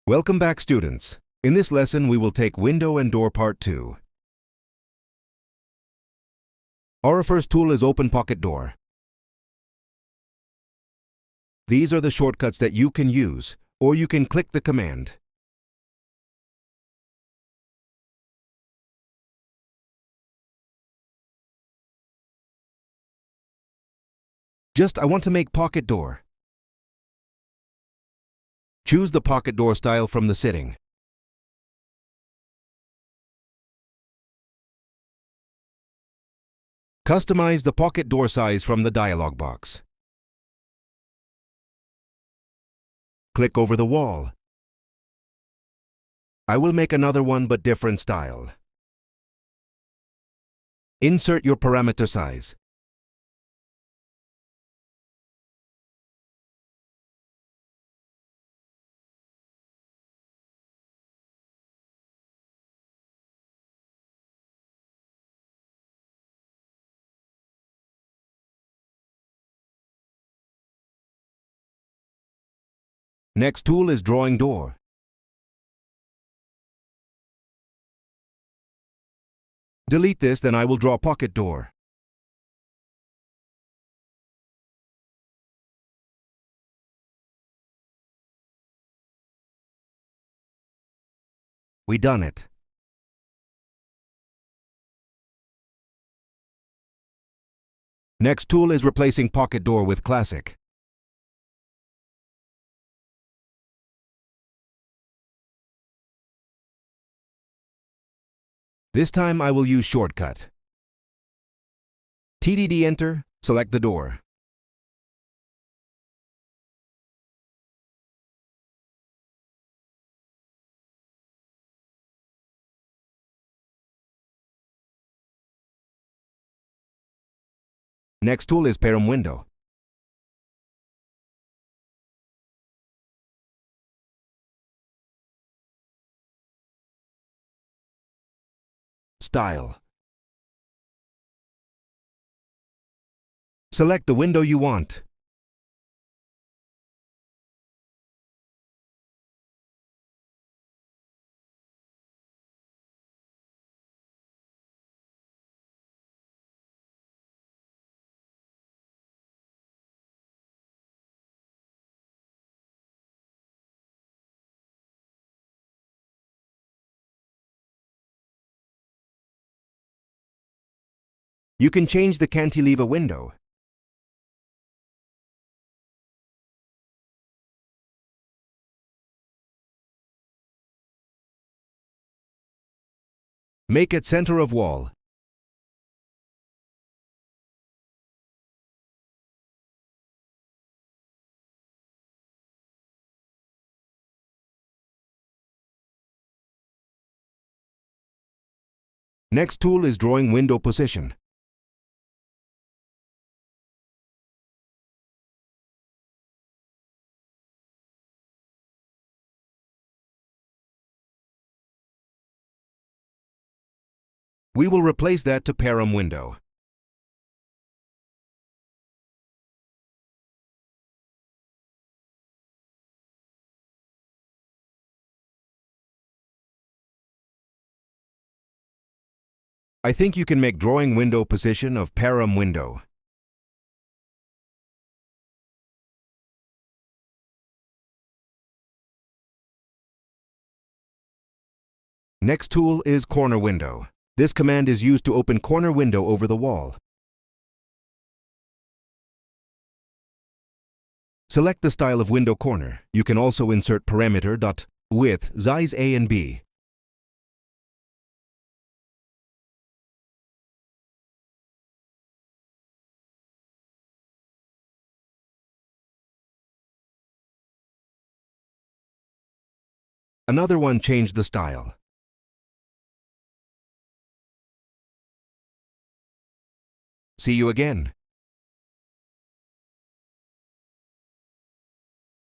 Welcome back, students. In this lesson, we will take window and door part 2. Our first tool is Open Pocket Door. These are the shortcuts that you can use, or you can click the command. I want to make pocket door. Choose the pocket door style from the setting. Customize the pocket door size from the dialog box. Click over the wall. I will make another one but different style. Insert your parameter size. Next tool is Drawing Door. Delete this, then I will draw pocket door. We done it. Next tool is replacing pocket door with classic. This time I will use shortcut. TDD enter, select the door. Next tool is Param window. Style. Select the window you want. You can change the cantilever window. Make it center of wall. Next tool is Drawing window position. We will replace that to Param window. I think you can make drawing window position of Param window. Next tool is corner window. This command is used to open corner window over the wall. Select the style of window corner. You can also insert parameter .width size A and B. Another one changed the style. See you again.